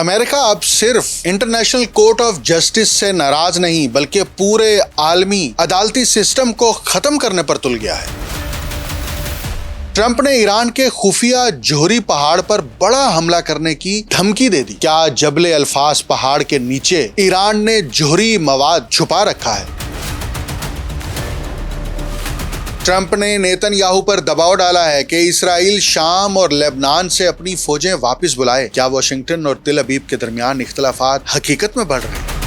امریکہ اب صرف international court of justice سے ناراض نہیں بلکہ پورے عالمی عدالتی سسٹم کو ختم کرنے پر تل گیا ہے۔ ٹرمپ نے ایران کے خفیہ جوہری پہاڑ پر بڑا حملہ کرنے کی دھمکی دے دی۔ کیا جبل الفاس پہاڑ کے نیچے ایران نے جوہری مواد چھپا رکھا ہے؟ ٹرمپ نے نیتن یاہو پر دباؤ ڈالا ہے کہ اسرائیل شام اور لبنان سے اپنی فوجیں واپس بلائے۔ کیا واشنگٹن اور تل ابیب کے درمیان اختلافات حقیقت میں بڑھ رہے ہیں؟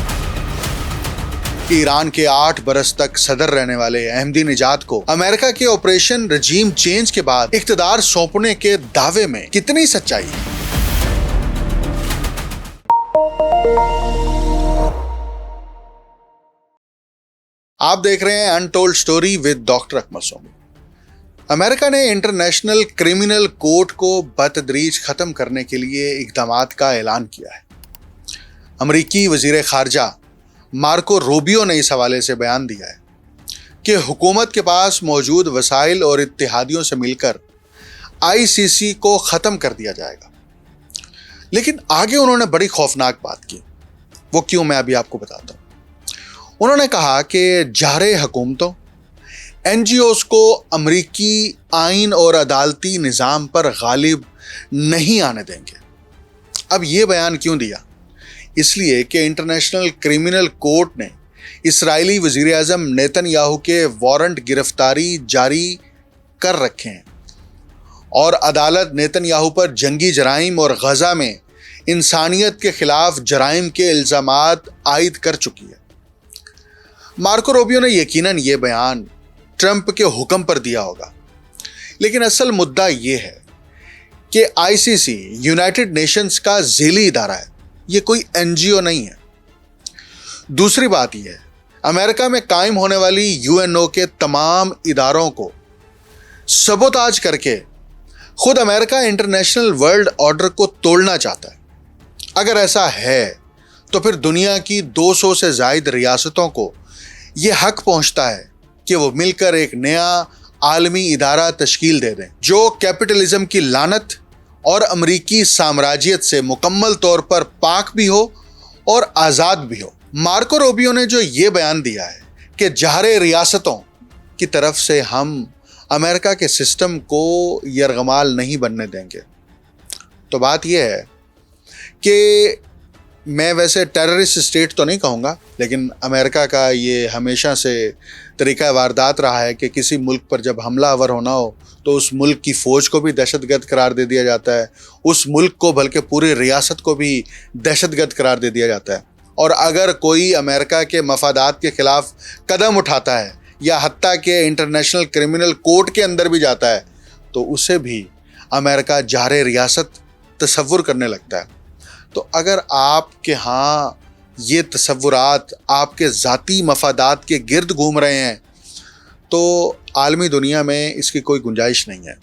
ایران کے 8 برس تک صدر رہنے والے احمدی نژاد کو امریکہ کے آپریشن رجیم چینج کے بعد اقتدار سونپنے کے دعوے میں کتنی سچائی ہے؟ آپ دیکھ رہے ہیں انٹولڈ سٹوری ود ڈاکٹر اکمل سومی۔ امریکہ نے انٹرنیشنل کرمنل کورٹ کو بتدریج ختم کرنے کے لیے اقدامات کا اعلان کیا ہے۔ امریکی وزیر خارجہ مارکو روبیو نے اس حوالے سے بیان دیا ہے کہ حکومت کے پاس موجود وسائل اور اتحادیوں سے مل کر ICC کو ختم کر دیا جائے گا۔ لیکن آگے انہوں نے بڑی خوفناک بات کی۔ وہ کیوں، میں ابھی آپ کو بتاتا ہوں۔ انہوں نے کہا کہ جارح حکومتوں NGOs کو امریکی آئین اور عدالتی نظام پر غالب نہیں آنے دیں گے۔ اب یہ بیان کیوں دیا؟ اس لیے کہ انٹرنیشنل کرمنل کورٹ نے اسرائیلی وزیر اعظم نیتن یاہو کے وارنٹ گرفتاری جاری کر رکھے ہیں اور عدالت نیتن یاہو پر جنگی جرائم اور غزہ میں انسانیت کے خلاف جرائم کے الزامات عائد کر چکی ہے۔ مارکو روبیو نے یقیناً یہ بیان ٹرمپ کے حکم پر دیا ہوگا، لیکن اصل مدعا یہ ہے کہ ICC یونائٹڈ نیشنز کا ذیلی ادارہ ہے، یہ کوئی NGO نہیں ہے۔ دوسری بات یہ ہے، امریکہ میں قائم ہونے والی UNO کے تمام اداروں کو سبوتاج کر کے خود امریکہ انٹرنیشنل ورلڈ آرڈر کو توڑنا چاہتا ہے۔ اگر ایسا ہے تو پھر دنیا کی 200 سے زائد ریاستوں کو یہ حق پہنچتا ہے کہ وہ مل کر ایک نیا عالمی ادارہ تشکیل دے دیں جو کیپٹلزم کی لعنت اور امریکی سامراجیت سے مکمل طور پر پاک بھی ہو اور آزاد بھی ہو۔ مارکو روبیو نے جو یہ بیان دیا ہے کہ جارح ریاستوں کی طرف سے ہم امریکہ کے سسٹم کو یرغمال نہیں بننے دیں گے، تو بات یہ ہے کہ میں ویسے ٹیررسٹ اسٹیٹ تو نہیں کہوں گا، لیکن امریکہ کا یہ ہمیشہ سے طریقہ واردات رہا ہے کہ کسی ملک پر جب حملہ آور ہونا ہو تو اس ملک کی فوج کو بھی دہشت گرد قرار دے دیا جاتا ہے، اس ملک کو بلکہ پوری ریاست کو بھی دہشت گرد قرار دے دیا جاتا ہے، اور اگر کوئی امریکہ کے مفادات کے خلاف قدم اٹھاتا ہے یا حتیٰ کہ انٹرنیشنل کرمنل کورٹ کے اندر بھی جاتا ہے تو اسے بھی امریکہ جارح ریاست تصور کرنے لگتا ہے۔ تو اگر آپ کے ہاں یہ تصورات آپ کے ذاتی مفادات کے گرد گھوم رہے ہیں تو عالمی دنیا میں اس کی کوئی گنجائش نہیں ہے۔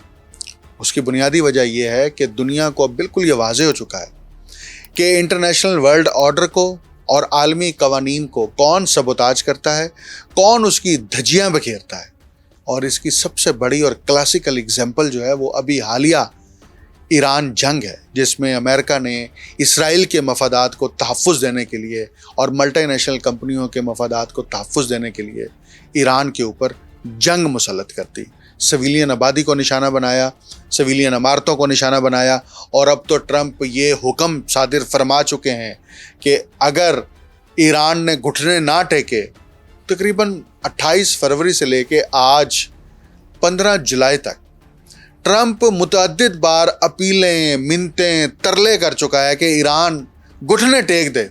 اس کی بنیادی وجہ یہ ہے کہ دنیا کو اب بالکل یہ واضح ہو چکا ہے کہ انٹرنیشنل ورلڈ آرڈر کو اور عالمی قوانین کو کون سبوتاج کرتا ہے، کون اس کی دھجیاں بکھیرتا ہے۔ اور اس کی سب سے بڑی اور کلاسیکل اگزامپل جو ہے وہ ابھی حالیہ ایران جنگ ہے، جس میں امریکہ نے اسرائیل کے مفادات کو تحفظ دینے کے لیے اور ملٹی نیشنل کمپنیوں کے مفادات کو تحفظ دینے کے لیے ایران کے اوپر جنگ مسلط کر دی، سویلین آبادی کو نشانہ بنایا، سویلین عمارتوں کو نشانہ بنایا، اور اب تو ٹرمپ یہ حکم صادر فرما چکے ہیں کہ اگر ایران نے گھٹنے نہ ٹیکے، تقریباً 28 فروری سے لے کے آج 15 جولائی تک ٹرمپ متعدد بار اپیلیں، منتیں، ترلے کر چکا ہے کہ ایران گھٹنے ٹیک دے۔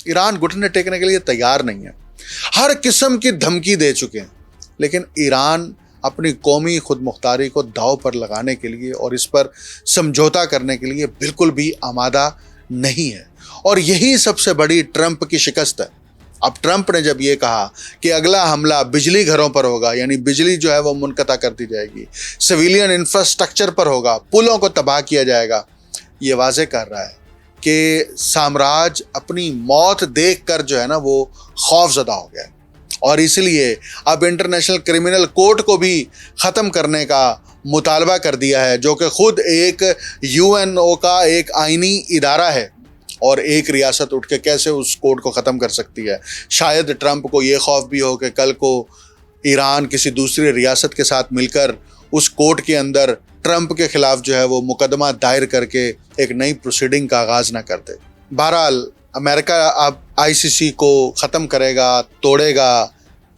ایران گھٹنے ٹیکنے کے لیے تیار نہیں ہے، ہر قسم کی دھمکی دے چکے ہیں، لیکن ایران اپنی قومی خود مختاری کو داؤ پر لگانے کے لیے اور اس پر سمجھوتا کرنے کے لیے بالکل بھی آمادہ نہیں ہے، اور یہی سب سے بڑی ٹرمپ کی شکست ہے۔ اب ٹرمپ نے جب یہ کہا کہ اگلا حملہ بجلی گھروں پر ہوگا، یعنی بجلی جو ہے وہ منقطع کر دی جائے گی، سویلین انفراسٹرکچر پر ہوگا، پلوں کو تباہ کیا جائے گا، یہ واضح کر رہا ہے کہ سامراج اپنی موت دیکھ کر جو ہے نا وہ خوف زدہ ہو گیا ہے، اور اس لیے اب انٹرنیشنل کرمنل کورٹ کو بھی ختم کرنے کا مطالبہ کر دیا ہے، جو کہ خود ایک UNO کا ایک آئینی ادارہ ہے، اور ایک ریاست اٹھ کے کیسے اس کوڈ کو ختم کر سکتی ہے. شاید ٹرمپ کو یہ خوف بھی ہو کہ کل کو ایران کسی دوسری ریاست کے ساتھ مل کر اس کوڈ کے اندر ٹرمپ کے خلاف جو ہے وہ مقدمہ دائر کر کے ایک نئی پروسیڈنگ کا آغاز نہ کر دے. بہرحال امریکہ اب ICC کو ختم کرے گا, توڑے گا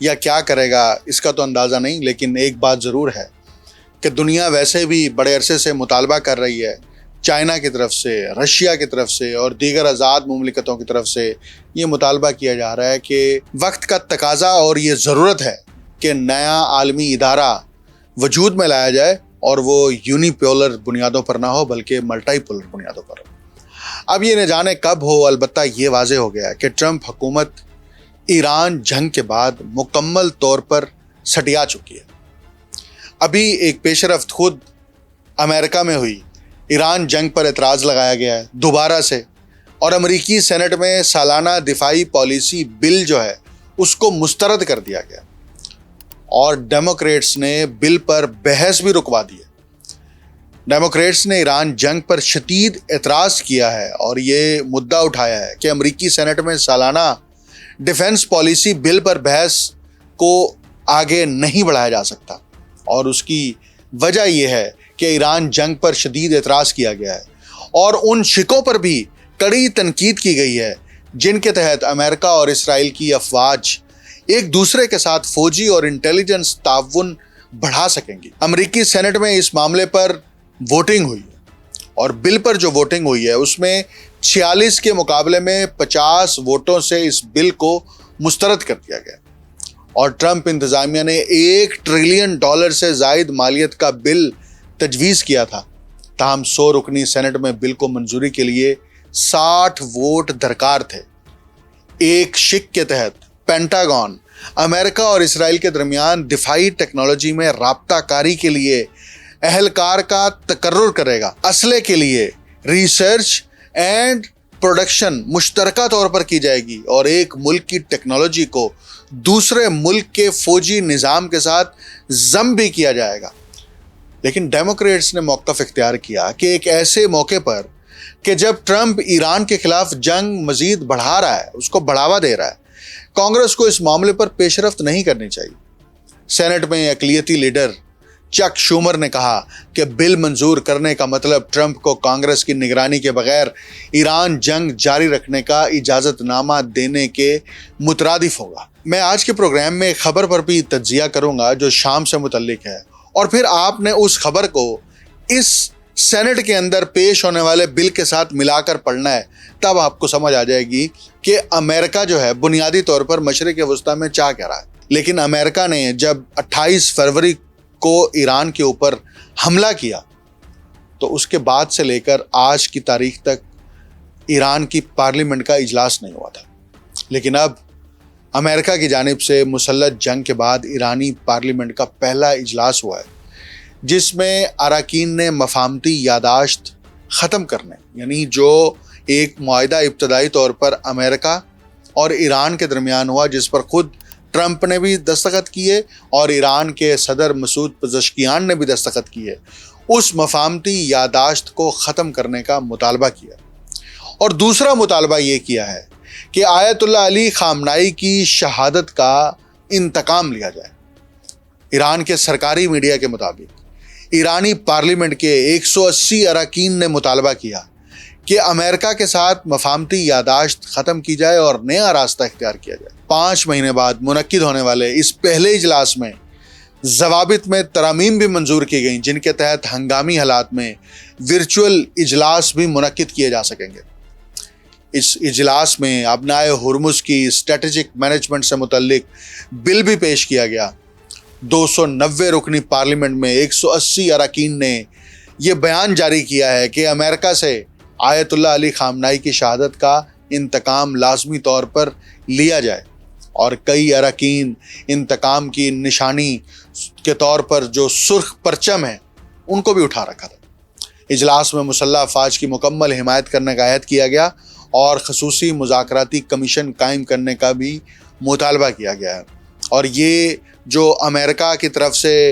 یا کیا کرے گا اس کا تو اندازہ نہیں, لیکن ایک بات ضرور ہے کہ دنیا ویسے بھی بڑے عرصے سے مطالبہ کر رہی ہے, چائنا کی طرف سے, رشیا کی طرف سے اور دیگر آزاد مملکتوں کی طرف سے یہ مطالبہ کیا جا رہا ہے کہ وقت کا تقاضا اور یہ ضرورت ہے کہ نیا عالمی ادارہ وجود میں لایا جائے اور وہ یونی پولر بنیادوں پر نہ ہو بلکہ ملٹی پولر بنیادوں پر ہو. اب یہ نہ جانے کب ہو, البتہ یہ واضح ہو گیا کہ ٹرمپ حکومت ایران جنگ کے بعد مکمل طور پر سٹیا چکی ہے. ابھی ایک پیش رفت خود امریکہ میں ہوئی, ایران جنگ پر اعتراض لگایا گیا ہے دوبارہ سے, اور امریکی سینٹ میں سالانہ دفاعی پالیسی بل جو ہے اس کو مسترد کر دیا گیا, اور ڈیموکریٹس نے بل پر بحث بھی رکوا دی ہے. ڈیموکریٹس نے ایران جنگ پر شدید اعتراض کیا ہے اور یہ مدعا اٹھایا ہے کہ امریکی سینٹ میں سالانہ ڈیفنس پالیسی بل پر بحث کو آگے نہیں بڑھایا جا سکتا, اور اس کی وجہ یہ ہے کہ ایران جنگ پر شدید اعتراض کیا گیا ہے اور ان شکوں پر بھی کڑی تنقید کی گئی ہے جن کے تحت امریکہ اور اسرائیل کی افواج ایک دوسرے کے ساتھ فوجی اور انٹیلیجنس تعاون بڑھا سکیں گی. امریکی سینٹ میں اس معاملے پر ووٹنگ ہوئی ہے اور بل پر جو ووٹنگ ہوئی ہے اس میں 46 کے مقابلے میں 50 ووٹوں سے اس بل کو مسترد کر دیا گیا, اور ٹرمپ انتظامیہ نے $1 ٹریلین سے زائد مالیت کا بل تجویز کیا تھا. تاہم 100 رکنی سینٹ میں بل کو منظوری کے لیے 60 ووٹ درکار تھے. ایک شک کے تحت پینٹاگون امریکہ اور اسرائیل کے درمیان دفاعی ٹیکنالوجی میں رابطہ کاری کے لیے اہلکار کا تقرر کرے گا. اسلحے کے لیے ریسرچ اینڈ پروڈکشن مشترکہ طور پر کی جائے گی اور ایک ملک کی ٹیکنالوجی کو دوسرے ملک کے فوجی نظام کے ساتھ ضم بھی کیا جائے گا. لیکن ڈیموکریٹس نے موقف اختیار کیا کہ ایک ایسے موقع پر کہ جب ٹرمپ ایران کے خلاف جنگ مزید بڑھا رہا ہے, اس کو بڑھاوا دے رہا ہے, کانگریس کو اس معاملے پر پیش رفت نہیں کرنی چاہیے. سینٹ میں اقلیتی لیڈر چک شومر نے کہا کہ بل منظور کرنے کا مطلب ٹرمپ کو کانگریس کی نگرانی کے بغیر ایران جنگ جاری رکھنے کا اجازت نامہ دینے کے مترادف ہوگا. میں آج کے پروگرام میں خبر پر بھی تجزیہ کروں گا جو شام سے متعلق ہے, اور پھر آپ نے اس خبر کو اس سینٹ کے اندر پیش ہونے والے بل کے ساتھ ملا کر پڑھنا ہے, تب آپ کو سمجھ آ جائے گی کہ امریکہ جو ہے بنیادی طور پر مشرق وسطیٰ میں چاہ کیا رہا ہے. لیکن امریکہ نے جب 28 فروری کو ایران کے اوپر حملہ کیا تو اس کے بعد سے لے کر آج کی تاریخ تک ایران کی پارلیمنٹ کا اجلاس نہیں ہوا تھا. لیکن اب امریکہ کی جانب سے مسلح جنگ کے بعد ایرانی پارلیمنٹ کا پہلا اجلاس ہوا ہے, جس میں اراکین نے مفاہمتی یادداشت ختم کرنے, یعنی جو ایک معاہدہ ابتدائی طور پر امریکہ اور ایران کے درمیان ہوا جس پر خود ٹرمپ نے بھی دستخط کیے اور ایران کے صدر مسعود پزشکیان نے بھی دستخط کیے, اس مفاہمتی یادداشت کو ختم کرنے کا مطالبہ کیا. اور دوسرا مطالبہ یہ کیا ہے کہ آیت اللہ علی خامنائی کی شہادت کا انتقام لیا جائے. ایران کے سرکاری میڈیا کے مطابق ایرانی پارلیمنٹ کے 180 اراکین نے مطالبہ کیا کہ امریکہ کے ساتھ مفاہمتی یادداشت ختم کی جائے اور نیا راستہ اختیار کیا جائے. 5 مہینے بعد منعقد ہونے والے اس پہلے اجلاس میں ضوابط میں ترامیم بھی منظور کی گئیں, جن کے تحت ہنگامی حالات میں ورچوئل اجلاس بھی منعقد کیے جا سکیں گے. اس اجلاس میں ابنائے ہرمز کی اسٹریٹجک مینجمنٹ سے متعلق بل بھی پیش کیا گیا. 290 رکنی پارلیمنٹ میں 180 اراکین نے یہ بیان جاری کیا ہے کہ امریکہ سے آیت اللہ علی خامنائی کی شہادت کا انتقام لازمی طور پر لیا جائے, اور کئی اراکین انتقام کی نشانی کے طور پر جو سرخ پرچم ہے ان کو بھی اٹھا رکھا تھا. اجلاس میں مسلح افواج کی مکمل حمایت کرنے کا عہد کیا گیا اور خصوصی مذاکراتی کمیشن قائم کرنے کا بھی مطالبہ کیا گیا ہے. اور یہ جو امریکہ کی طرف سے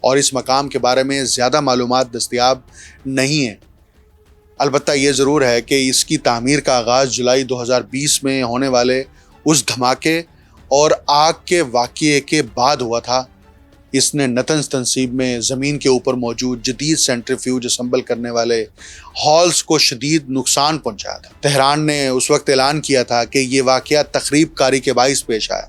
اور اس مقام کے بارے میں زیادہ معلومات دستیاب نہیں ہیں۔ البتہ یہ ضرور ہے کہ اس کی تعمیر کا آغاز جولائی 2020 میں ہونے والے اس دھماکے اور آگ کے واقعے کے بعد ہوا تھا۔ اس نے نتنز تنصیب میں زمین کے اوپر موجود جدید سینٹریفیوج اسمبل کرنے والے ہالز کو شدید نقصان پہنچایا تھا۔ تہران نے اس وقت اعلان کیا تھا کہ یہ واقعہ تخریب کاری کے باعث پیش آیا۔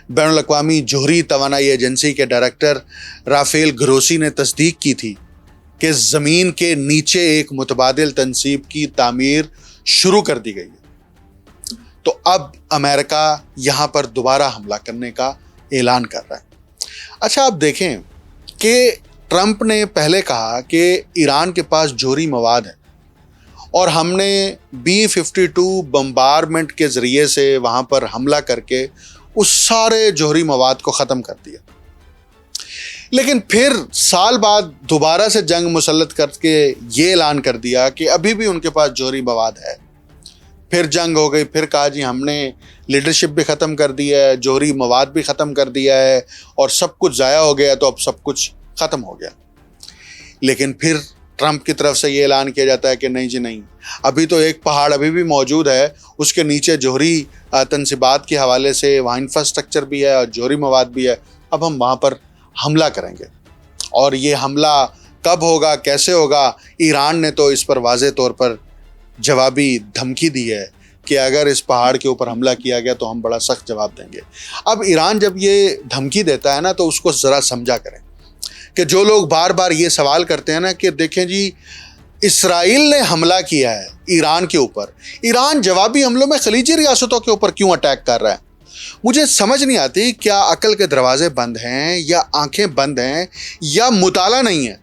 بین الاقوامی جوہری توانائی ایجنسی کے ڈائریکٹر رافیل گروسی نے تصدیق کی تھی کہ زمین کے نیچے ایک متبادل تنصیب کی تعمیر شروع کر دی گئی ہے۔ تو اب امریکہ یہاں پر دوبارہ حملہ کرنے کا اعلان کر رہا ہے۔ اچھا آپ دیکھیں کہ ٹرمپ نے پہلے کہا کہ ایران کے پاس جوہری مواد ہے اور ہم نے B-52 بمبارمنٹ کے ذریعے سے وہاں پر حملہ کر کے اس سارے جوہری مواد کو ختم کر دیا۔ لیکن پھر سال بعد دوبارہ سے جنگ مسلط کر کے یہ اعلان کر دیا کہ ابھی بھی ان کے پاس جوہری مواد ہے۔ پھر جنگ ہو گئی، پھر کہا جی ہم نے لیڈرشپ بھی ختم کر دیا ہے، جوہری مواد بھی ختم کر دیا ہے اور سب کچھ ضائع ہو گیا، تو اب سب کچھ ختم ہو گیا۔ لیکن پھر ٹرمپ کی طرف سے یہ اعلان کیا جاتا ہے کہ نہیں جی نہیں، ابھی تو ایک پہاڑ ابھی بھی موجود ہے، اس کے نیچے جوہری تنصیبات کے حوالے سے وہاں انفراسٹرکچر بھی ہے اور جوہری مواد بھی ہے، اب ہم وہاں پر حملہ کریں گے۔ اور یہ حملہ کب ہوگا، کیسے ہوگا، ایران نے تو اس پر واضح طور پر جوابی دھمکی دی ہے کہ اگر اس پہاڑ کے اوپر حملہ کیا گیا تو ہم بڑا سخت جواب دیں گے۔ اب ایران جب یہ دھمکی دیتا ہے نا تو اس کو ذرا سمجھا کریں کہ جو لوگ بار بار یہ سوال کرتے ہیں نا کہ دیکھیں جی اسرائیل نے حملہ کیا ہے ایران کے اوپر، ایران جوابی حملوں میں خلیجی ریاستوں کے اوپر کیوں اٹیک کر رہا ہے؟ مجھے سمجھ نہیں آتی، کیا عقل کے دروازے بند ہیں یا آنکھیں بند ہیں یا مطالعہ نہیں ہے؟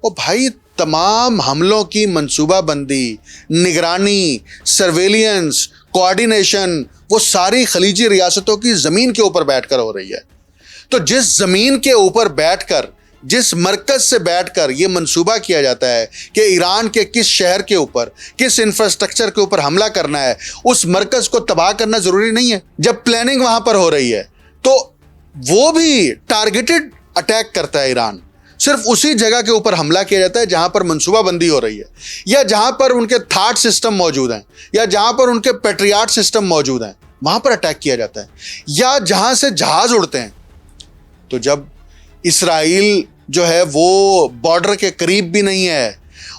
او بھائی، تمام حملوں کی منصوبہ بندی، نگرانی، سرویلینس، کوآرڈینیشن وہ ساری خلیجی ریاستوں کی زمین کے اوپر بیٹھ کر ہو رہی ہے۔ تو جس زمین کے اوپر بیٹھ کر، جس مرکز سے بیٹھ کر یہ منصوبہ کیا جاتا ہے کہ ایران کے کس شہر کے اوپر، کس انفراسٹرکچر کے اوپر حملہ کرنا ہے، اس مرکز کو تباہ کرنا ضروری نہیں ہے؟ جب پلاننگ وہاں پر ہو رہی ہے تو وہ بھی ٹارگیٹڈ اٹیک کرتا ہے ایران، صرف اسی جگہ کے اوپر حملہ کیا جاتا ہے جہاں پر منصوبہ بندی ہو رہی ہے، یا جہاں پر ان کے تھاٹ سسٹم موجود ہیں، یا جہاں پر ان کے پیٹریاٹ سسٹم موجود ہیں، وہاں پر اٹیک کیا جاتا ہے، یا جہاں سے جہاز اڑتے ہیں۔ تو جب اسرائیل جو ہے وہ بارڈر کے قریب بھی نہیں ہے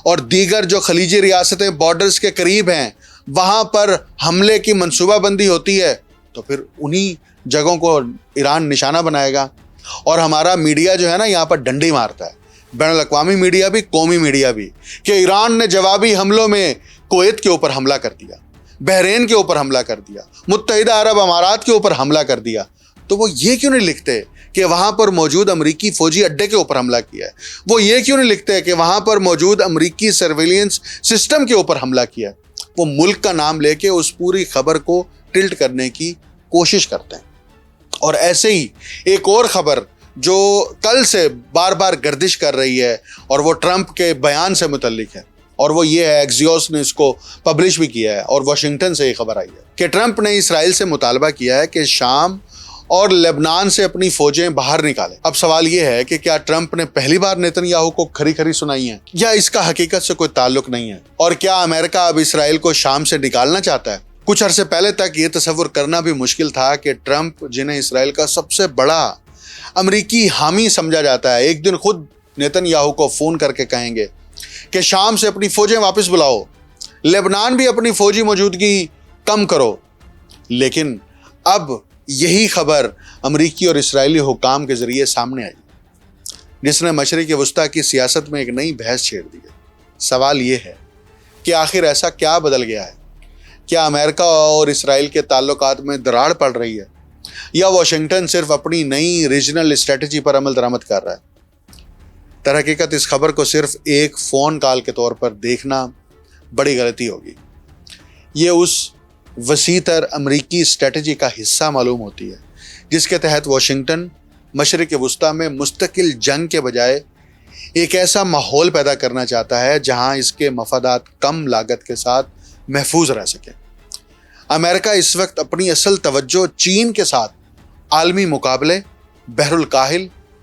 اور دیگر جو خلیجی ریاستیں بارڈرز کے قریب ہیں وہاں پر حملے کی منصوبہ بندی ہوتی ہے، تو پھر انہی جگہوں کو ایران نشانہ بنائے گا۔ اور ہمارا میڈیا جو ہے نا یہاں پر ڈنڈی مارتا ہے، بین الاقوامی میڈیا بھی، قومی میڈیا بھی، کہ ایران نے جوابی حملوں میں کویت کے اوپر حملہ کر دیا، بحرین کے اوپر حملہ کر دیا، متحدہ عرب امارات کے اوپر حملہ کر دیا۔ تو وہ یہ کیوں نہیں لکھتے کہ وہاں پر موجود امریکی فوجی اڈے کے اوپر حملہ کیا ہے؟ وہ یہ کیوں نہیں لکھتے کہ وہاں پر موجود امریکی سرویلینس سسٹم کے اوپر حملہ کیا ہے؟ وہ ملک کا نام لے کے اس پوری خبر کو ٹلٹ کرنے کی کوشش کرتے ہیں۔ اور ایسے ہی ایک اور خبر جو کل سے بار بار گردش کر رہی ہے اور وہ ٹرمپ کے بیان سے متعلق ہے، اور وہ یہ ہے، ایکزیوس نے اس کو پبلش بھی کیا ہے اور واشنگٹن سے یہ خبر آئی ہے کہ ٹرمپ نے اسرائیل سے مطالبہ کیا ہے کہ شام اور لبنان سے اپنی فوجیں باہر نکالیں۔ اب سوال یہ ہے کہ کیا ٹرمپ نے پہلی بار نیتن یاہو کو کھری کھری سنائی ہیں، یا اس کا حقیقت سے کوئی تعلق نہیں ہے؟ اور کیا امریکہ اب اسرائیل کو شام سے نکالنا چاہتا ہے؟ کچھ عرصے پہلے تک یہ تصور کرنا بھی مشکل تھا کہ ٹرمپ، جنہیں اسرائیل کا سب سے بڑا امریکی حامی سمجھا جاتا ہے، ایک دن خود نیتن یاہو کو فون کر کے کہیں گے کہ شام سے اپنی فوجیں واپس بلاؤ، لبنان بھی اپنی فوجی موجودگی کم کرو۔ لیکن اب یہی خبر امریکی اور اسرائیلی حکام کے ذریعے سامنے آئی، جس نے مشرق وسطیٰ کی سیاست میں ایک نئی بحث چھیڑ دی ہے۔ سوال یہ ہے کہ آخر ایسا کیا بدل گیا ہے؟ کیا امریکہ اور اسرائیل کے تعلقات میں دراڑ پڑ رہی ہے، یا واشنگٹن صرف اپنی نئی ریجنل اسٹریٹجی پر عمل درآمد کر رہا ہے؟ در حقیقت اس خبر کو صرف ایک فون کال کے طور پر دیکھنا بڑی غلطی ہوگی۔ یہ اس وسیع تر امریکی اسٹریٹجی کا حصہ معلوم ہوتی ہے جس کے تحت واشنگٹن مشرق وسطیٰ میں مستقل جنگ کے بجائے ایک ایسا ماحول پیدا کرنا چاہتا ہے جہاں اس کے مفادات کم لاگت کے ساتھ محفوظ رہ سکیں۔ امریکہ اس وقت اپنی اصل توجہ چین کے ساتھ عالمی مقابلے، بحر الکاہل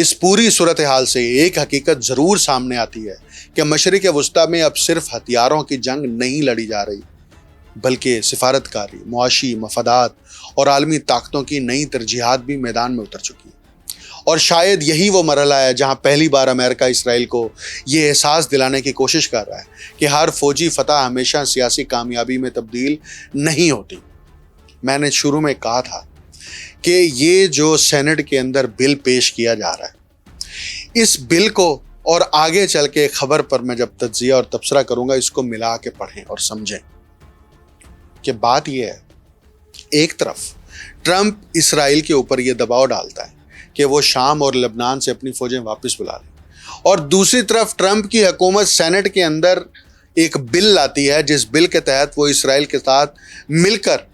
اس پوری صورتحال سے ایک حقیقت ضرور سامنے آتی ہے کہ مشرق وسطیٰ میں اب صرف ہتھیاروں کی جنگ نہیں لڑی جا رہی، بلکہ سفارتکاری، معاشی مفادات اور عالمی طاقتوں کی نئی ترجیحات بھی میدان میں اتر چکی ہیں۔ اور شاید یہی وہ مرحلہ ہے جہاں پہلی بار امریکہ اسرائیل کو یہ احساس دلانے کی کوشش کر رہا ہے کہ ہر فوجی فتح ہمیشہ سیاسی کامیابی میں تبدیل نہیں ہوتی۔ میں نے شروع میں کہا تھا کہ یہ جو سینٹ کے اندر بل پیش کیا جا رہا ہے، اس بل کو اور آگے چل کے خبر پر میں جب تجزیہ اور تبصرہ کروں گا، اس کو ملا کے پڑھیں اور سمجھیں کہ بات یہ ہے، ایک طرف ٹرمپ اسرائیل کے اوپر یہ دباؤ ڈالتا ہے کہ وہ شام اور لبنان سے اپنی فوجیں واپس بلا لیں، اور دوسری طرف ٹرمپ کی حکومت سینٹ کے اندر ایک بل لاتی ہے جس بل کے تحت وہ اسرائیل کے ساتھ مل کر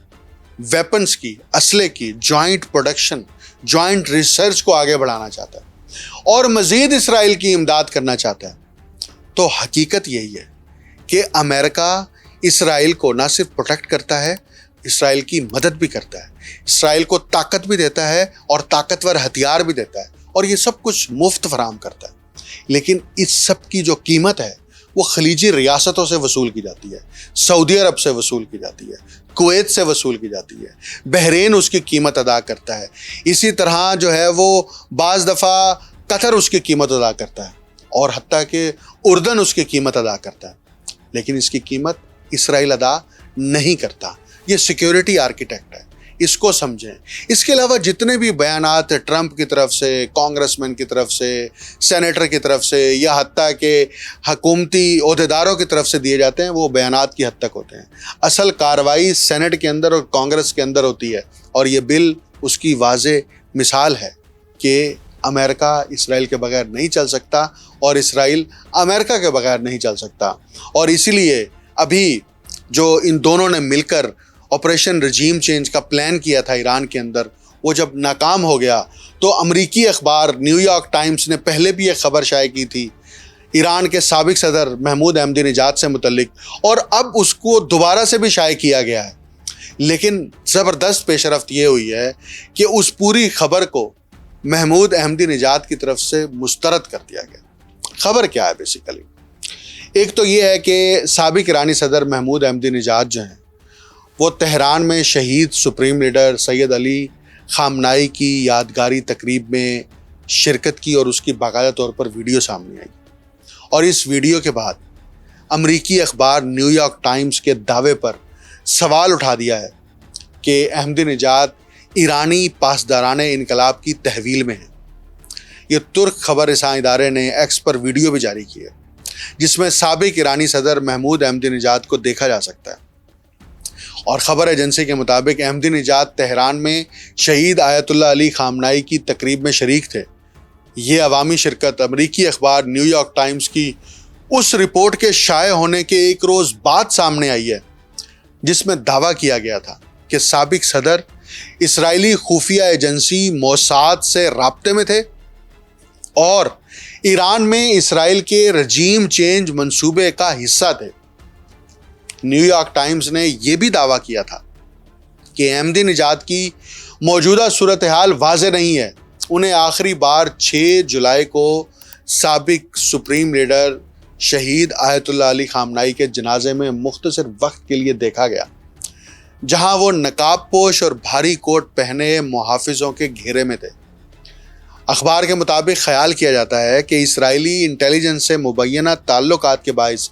ویپنز کی، اسلحے کی جوائنٹ پروڈکشن، جوائنٹ ریسرچ کو آگے بڑھانا چاہتا ہے اور مزید اسرائیل کی امداد کرنا چاہتا ہے۔ تو حقیقت یہی ہے کہ امریکہ اسرائیل کو نہ صرف پروٹیکٹ کرتا ہے، اسرائیل کی مدد بھی کرتا ہے، اسرائیل کو طاقت بھی دیتا ہے اور طاقتور ہتھیار بھی دیتا ہے، اور یہ سب کچھ مفت فراہم کرتا ہے۔ لیکن اس سب کی جو قیمت ہے وہ خلیجی ریاستوں سے وصول کی جاتی ہے، سعودی عرب سے وصول کی جاتی ہے، کویت سے وصول کی جاتی ہے، بحرین اس کی قیمت ادا کرتا ہے، اسی طرح جو ہے وہ بعض دفعہ قطر اس کی قیمت ادا کرتا ہے، اور حتیٰ کہ اردن اس کی قیمت ادا کرتا ہے۔ لیکن اس کی قیمت اسرائیل ادا نہیں کرتا۔ یہ سیکیورٹی آرکیٹیکٹ ہے، اس کو سمجھیں۔ اس کے علاوہ جتنے بھی بیانات ٹرمپ کی طرف سے، کانگریس مین کی طرف سے، سینیٹر کی طرف سے، یا حتیٰ کہ حکومتی عہدیداروں کی طرف سے دیے جاتے ہیں، وہ بیانات کی حد تک ہوتے ہیں۔ اصل کارروائی سینٹ کے اندر اور کانگریس کے اندر ہوتی ہے، اور یہ بل اس کی واضح مثال ہے کہ امریکہ اسرائیل کے بغیر نہیں چل سکتا اور اسرائیل امریکہ کے بغیر نہیں چل سکتا۔ اور اسی لیے ابھی جو ان دونوں نے مل کر آپریشن رجیم چینج کا پلان کیا تھا ایران کے اندر، وہ جب ناکام ہو گیا تو امریکی اخبار نیو یارک ٹائمز نے پہلے بھی ایک خبر شائع کی تھی ایران کے سابق صدر محمود احمدی نژاد سے متعلق، اور اب اس کو دوبارہ سے بھی شائع کیا گیا ہے۔ لیکن زبردست پیش رفت یہ ہوئی ہے کہ اس پوری خبر کو محمود احمدی نژاد کی طرف سے مسترد کر دیا گیا۔ خبر کیا ہے بیسیکلی؟ ایک تو یہ ہے کہ سابق ایرانی صدر محمود احمدی نژاد جو ہیں وہ تہران میں شہید سپریم لیڈر سید علی خامنائی کی یادگاری تقریب میں شرکت کی، اور اس کی باقاعدہ طور پر ویڈیو سامنے آئی، اور اس ویڈیو کے بعد امریکی اخبار نیو یارک ٹائمز کے دعوے پر سوال اٹھا دیا ہے کہ احمدی نژاد ایرانی پاسداران انقلاب کی تحویل میں ہیں۔ یہ ترک خبر رساں ادارے نے ایکس پر ویڈیو بھی جاری کی ہے جس میں سابق ایرانی صدر محمود احمدی نژاد کو دیکھا جا سکتا ہے، اور خبر ایجنسی کے مطابق احمدی نژاد تہران میں شہید آیت اللہ علی خامنائی کی تقریب میں شریک تھے۔ یہ عوامی شرکت امریکی اخبار نیو یارک ٹائمز کی اس رپورٹ کے شائع ہونے کے ایک روز بعد سامنے آئی ہے جس میں دعویٰ کیا گیا تھا کہ سابق صدر اسرائیلی خفیہ ایجنسی موساد سے رابطے میں تھے اور ایران میں اسرائیل کے رجیم چینج منصوبے کا حصہ تھے۔ نیو یارک ٹائمز نے یہ بھی دعویٰ کیا تھا کہ احمدی نژاد کی موجودہ صورتحال واضح نہیں ہے۔ انہیں آخری بار 6 جولائی کو سابق سپریم لیڈر شہید آیت اللہ علی خامنائی کے جنازے میں مختصر وقت کے لیے دیکھا گیا، جہاں وہ نقاب پوش اور بھاری کوٹ پہنے محافظوں کے گھیرے میں تھے۔ اخبار کے مطابق خیال کیا جاتا ہے کہ اسرائیلی انٹیلیجنس سے مبینہ تعلقات کے باعث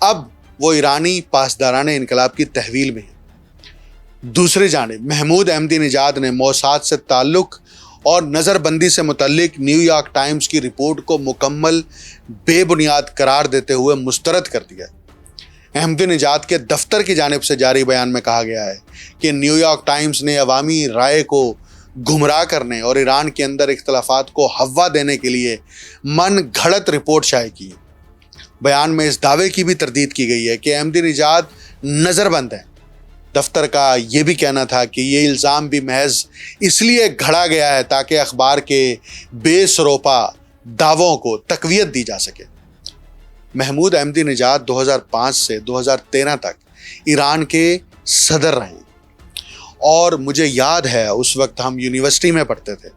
اب وہ ایرانی پاسداران انقلاب کی تحویل میں ہیں۔ دوسری جانب محمود احمدی نژاد نے موساد سے تعلق اور نظر بندی سے متعلق نیو یارک ٹائمز کی رپورٹ کو مکمل بے بنیاد قرار دیتے ہوئے مسترد کر دیا۔ احمدی نژاد کے دفتر کی جانب سے جاری بیان میں کہا گیا ہے کہ نیو یارک ٹائمز نے عوامی رائے کو گمراہ کرنے اور ایران کے اندر اختلافات کو ہوا دینے کے لیے من گھڑت رپورٹ شائع کی۔ بیان میں اس دعوے کی بھی تردید کی گئی ہے کہ احمدی نژاد نظر بند ہیں۔ دفتر کا یہ بھی کہنا تھا کہ یہ الزام بھی محض اس لیے گھڑا گیا ہے تاکہ اخبار کے بے سروپا دعووں کو تقویت دی جا سکے۔ محمود احمدی نژاد 2005 سے 2013 تک ایران کے صدر رہے، اور مجھے یاد ہے اس وقت ہم یونیورسٹی میں پڑھتے تھے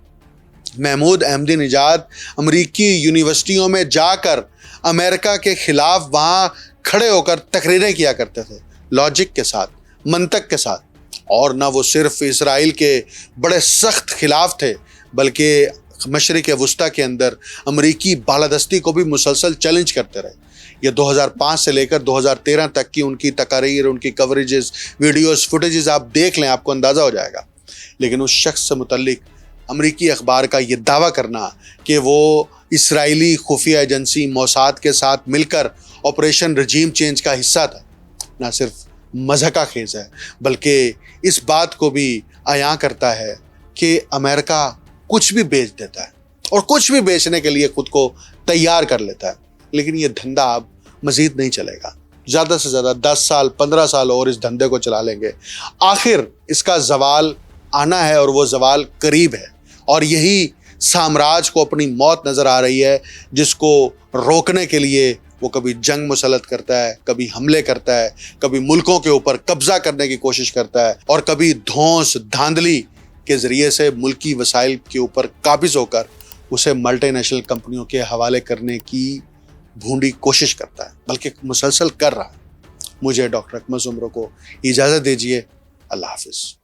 محمود احمدی نژاد امریکی یونیورسٹیوں میں جا کر امریکہ کے خلاف وہاں کھڑے ہو کر تقریریں کیا کرتے تھے، لاجک کے ساتھ، منطق کے ساتھ. اور نہ وہ صرف اسرائیل کے بڑے سخت خلاف تھے بلکہ مشرق وسطیٰ کے اندر امریکی بالادستی کو بھی مسلسل چیلنج کرتے رہے. یہ 2005 سے لے کر 2013 تک کی ان کی تقاریر، ان کی کوریجز، ویڈیوز، فوٹیجز آپ دیکھ لیں، آپ کو اندازہ ہو جائے گا. لیکن اس شخص سے متعلق امریکی اخبار کا یہ دعویٰ کرنا کہ وہ اسرائیلی خفیہ ایجنسی موساد کے ساتھ مل کر آپریشن رجیم چینج کا حصہ تھا، نہ صرف مضحکہ خیز ہے بلکہ اس بات کو بھی عیاں کرتا ہے کہ امریکہ کچھ بھی بیچ دیتا ہے اور کچھ بھی بیچنے کے لیے خود کو تیار کر لیتا ہے. لیکن یہ دھندا اب مزید نہیں چلے گا. زیادہ سے زیادہ 10 سال 15 سال اور اس دھندے کو چلا لیں گے. آخر اس کا زوال آنا ہے اور وہ زوال قریب ہے. اور یہی سامراج کو اپنی موت نظر آ رہی ہے، جس کو روکنے کے لیے وہ کبھی جنگ مسلط کرتا ہے، کبھی حملے کرتا ہے، کبھی ملکوں کے اوپر قبضہ کرنے کی کوشش کرتا ہے اور کبھی دھونس دھاندلی کے ذریعے سے ملکی وسائل کے اوپر قابض ہو کر اسے ملٹی نیشنل کمپنیوں کے حوالے کرنے کی بھونڈی کوشش کرتا ہے، بلکہ مسلسل کر رہا ہے. مجھے ڈاکٹر اکمل سمرو کو اجازت دیجیے. اللہ حافظ.